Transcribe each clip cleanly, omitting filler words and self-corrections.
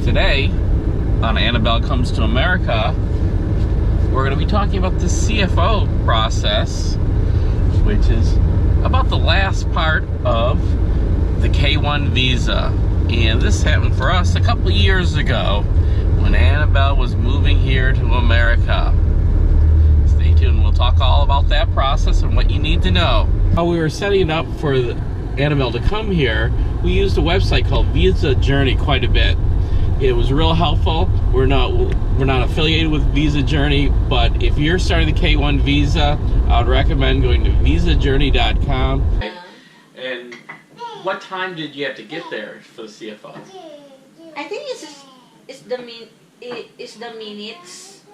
Today, on Annabel Comes to America, we're going to be talking about the CFO process, which is about the last part of the K-1 visa. And this happened for us a couple of years ago when Annabel was moving here to America. Stay tuned, we'll talk all about that process and what you need to know. While we were setting up for Annabel to come here, we used a website called Visa Journey quite a bit. It was real helpful. We're not affiliated with Visa Journey, but if you're starting the K-1 visa, I would recommend going to visajourney.com. And what time did you have to get there for the CFO? I think it's the minutes.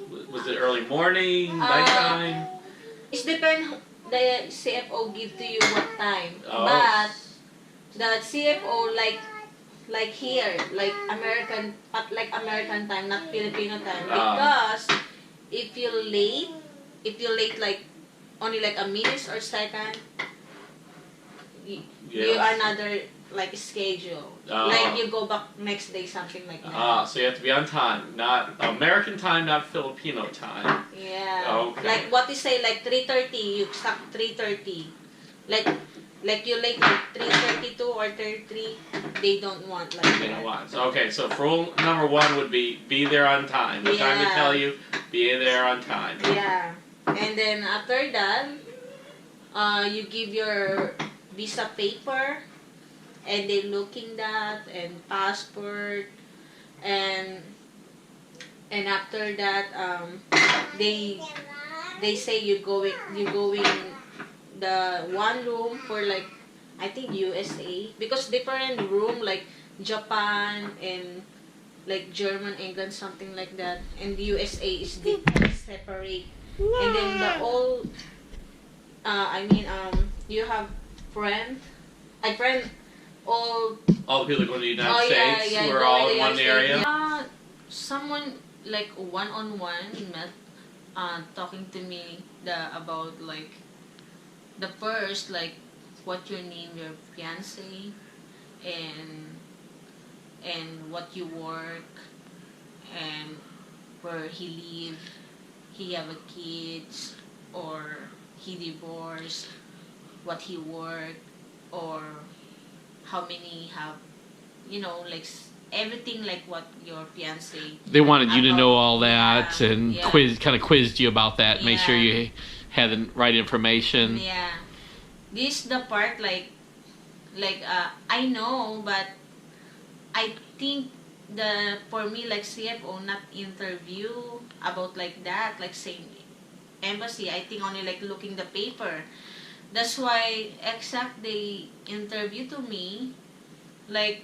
Was it early morning, nighttime? It depends. The CFO give to you what time, Oh. but the CFO like here, like American time, not Filipino time. Because if you late like only like a minute or second, you are another like schedule. Like you go back next day, something like that. So you have to be on time, not American time, not Filipino time. Yeah. Okay. Like what you say, like 3:30, you start 3:30. Like you late like 3:32 or 33, they don't want like They that. don't want. So, okay, so rule number one would be there on time. The time they tell you, be there on time. Yeah. And then after that, you give your visa paper, and they looking that, and passport, and after that, they say you going the one room for like I think USA, because different room like Japan and like German, England, something like that, and the USA is different, separate. And then the all you have all All the people that go to the United States who are all in one area? Someone like one-on-one met talking to me about like the first, like what your name, your fiance, and what you work, and where he live, he have a kids, or he divorced, what he work, or how many have, like everything, like what your fiance. They wanted you to know all that, yeah, and yeah. quizzed you about that, make sure you had the right information. Yeah, this the part like I know, but I think for me like CFO not interview about like that, like same embassy. I think only like looking the paper. That's why exact they interview to me, like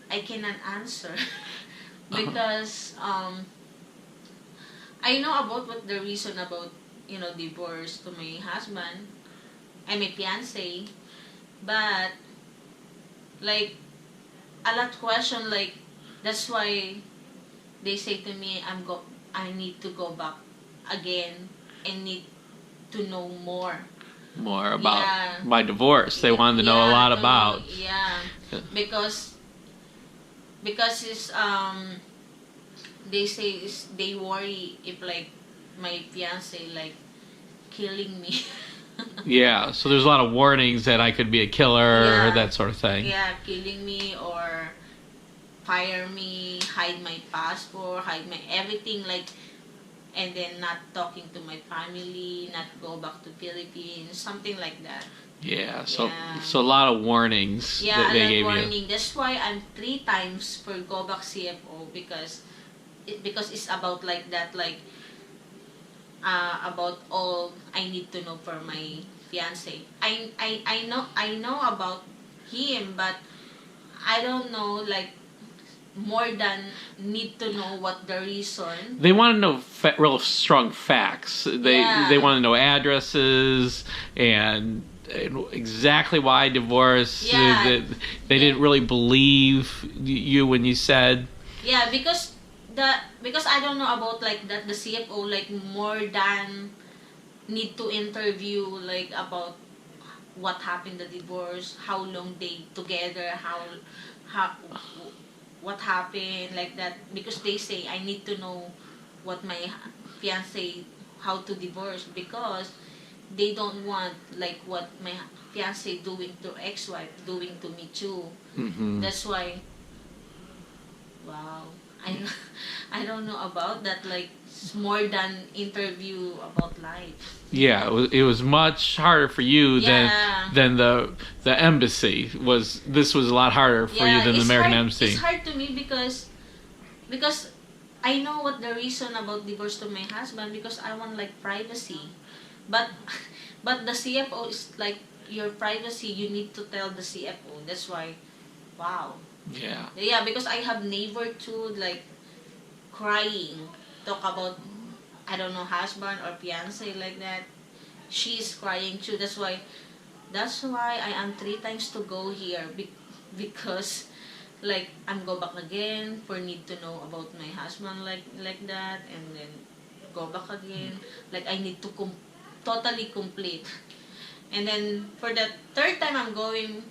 I cannot answer because I know about what the reason about divorce to my husband, I my fiance, but like a lot question, like that's why they say to me I need to go back again and need to know more About my divorce. They wanted to know a lot about. Because it's they say they worry if like my fiance like killing me. Yeah, so there's a lot of warnings that I could be a killer or that sort of thing. Yeah, killing me or fire me, hide my passport, hide my everything, like, and then not talking to my family, not go back to Philippines, something like that. Yeah, so a lot of warnings that they gave you. That's why I'm 3 times for go back CFO, because it's about like that, like about all I need to know for my fiance. I know about him, but I don't know like more than need to know what the reason. They want to know real strong facts. They want to know addresses and exactly why divorce. They didn't really believe you when you said. Yeah, because I don't know about like that the CFO like more than need to interview like about what happened the divorce, how long they together, how what happened like that, because they say I need to know what my fiance how to divorce, because they don't want like what my fiance doing to ex-wife doing to me too. Mm-hmm. That's why, wow, I I don't know about that, like it's more than interview about life. Yeah, it was much harder for you Yeah. than the embassy was. This was a lot harder for you Yeah, than the it's American hard. embassy. It's hard to me because I know what the reason about divorce to my husband, because I want like privacy, but but the CFO is like your privacy. You need to tell the CFO. That's why, wow. Yeah. Yeah, because I have neighbor too, like crying, talk about I don't know husband or fiance like that. She's crying too. That's why I am 3 times to go here because like I'm go back again for need to know about my husband like that, and then go back again, like I need to totally complete. And then for the third time I'm going,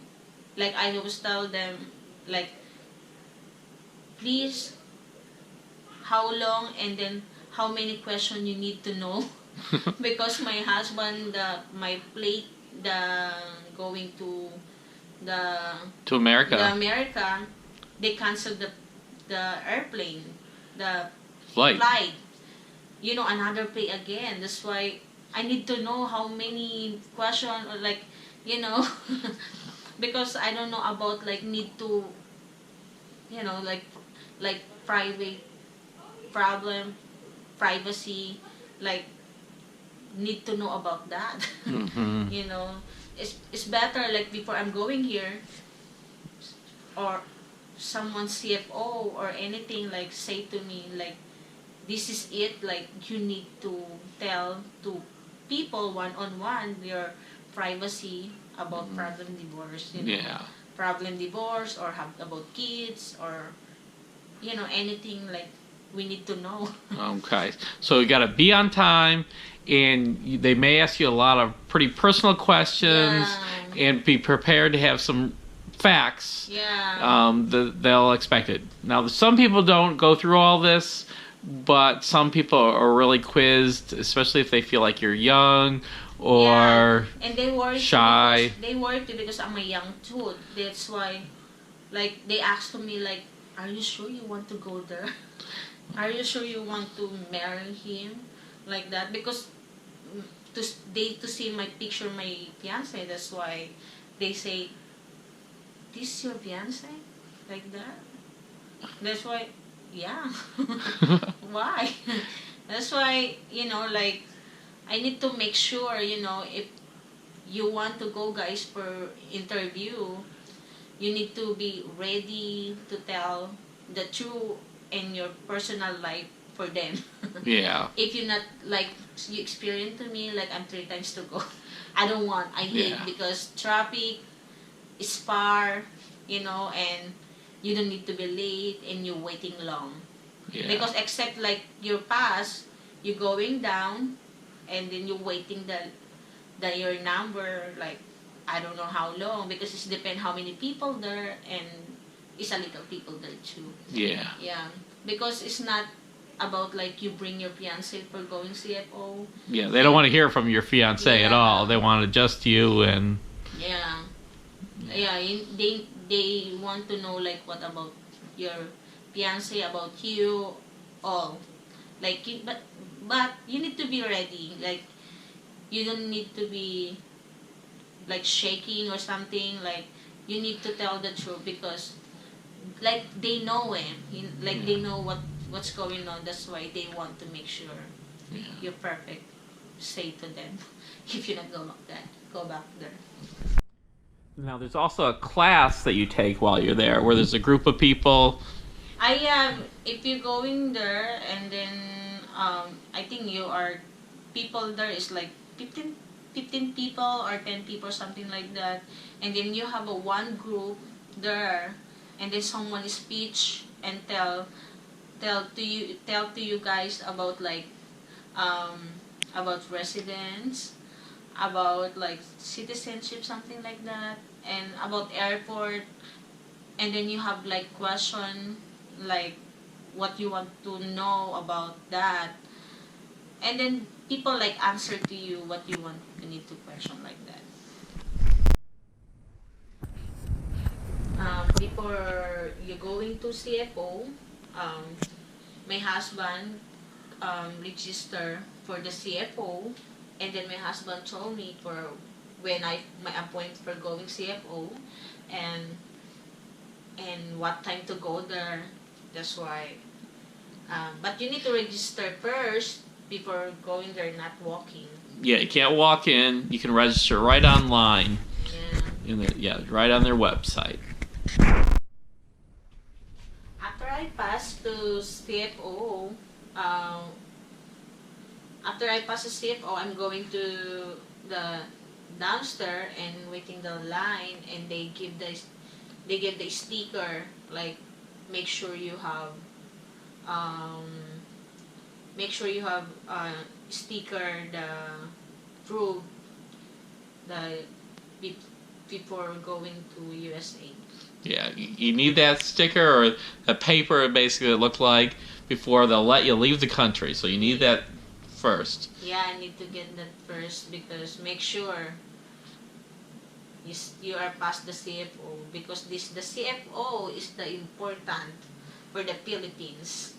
like I always tell them, like please, how long and then how many questions you need to know because my husband, my plate, the going to the To America. the America, they canceled the airplane, the Flight. another pay again. That's why I need to know how many question, or like, because I don't know about like need to, like private problem, privacy, like need to know about that. Mm-hmm. It's better like before I'm going here, or someone CFO or anything like say to me like this is it, like you need to tell to people one on one your privacy about problem divorce, Yeah. problem divorce or have about kids, or anything like we need to know. Okay. So you got to be on time, and they may ask you a lot of pretty personal questions, and be prepared to have some facts. Yeah. They'll expect it. Now, some people don't go through all this, but some people are really quizzed, especially if they feel like you're young or and they worry shy. Because I'm a young too. That's why, like they asked me like, "Are you sure you want to go there? Are you sure you want to marry him?" Like that, because to see my picture, my fiance. That's why they say, "This your fiance?" Like that. That's why, yeah. Why? That's why like I need to make sure if you want to go guys for interview, you need to be ready to tell the truth in your personal life for them. Yeah. If you're not like you experience to me like I'm 3 times to go. I don't want. I hate because traffic is far, and you don't need to be late and you're waiting long. Yeah. Because except like your pass, you're going down, and then you're waiting your number, like I don't know how long, because it depends how many people there, and it's a little people there too. Yeah. Yeah, because it's not about like you bring your fiance for going CFO. Yeah, they don't want to hear from your fiance at all. They want just you and. Yeah. They want to know like what about your fiance, about you, all. Like but you need to be ready. Like you don't need to be like shaking or something. Like you need to tell the truth, because like they know like they know what's going on. That's why they want to make sure you're perfect. Say to them if you not go back there. Now, there's also a class that you take while you're there, where there's a group of people. I have, if you're going there, and then I think you are people there is like 15 people or 10 people, something like that, and then you have a one group there, and then someone speech and tell to you guys about like about residents, about like citizenship, something like that, and about airport, and then you have like question like what you want to know about that, and then people like answer to you what you want you need to question like that. Before you going to CFO, um, my husband register for the CFO, and then my husband told me for when I my appointment for going CFO, and what time to go there. That's why. But you need to register first before going there, not walking. Yeah, you can't walk in. You can register right online. Right on their website. After I pass to CFO, um, after I pass the CFO, I'm going to the downstairs and waiting the line, and they give the sticker like make sure you have um, sticker the proof the be- before going to USA. Yeah, you need that sticker or a paper basically it looked like before they'll let you leave the country. So you need that first. Yeah, I need to get that first because make sure you are past the CFO because the CFO is the important for the Philippines.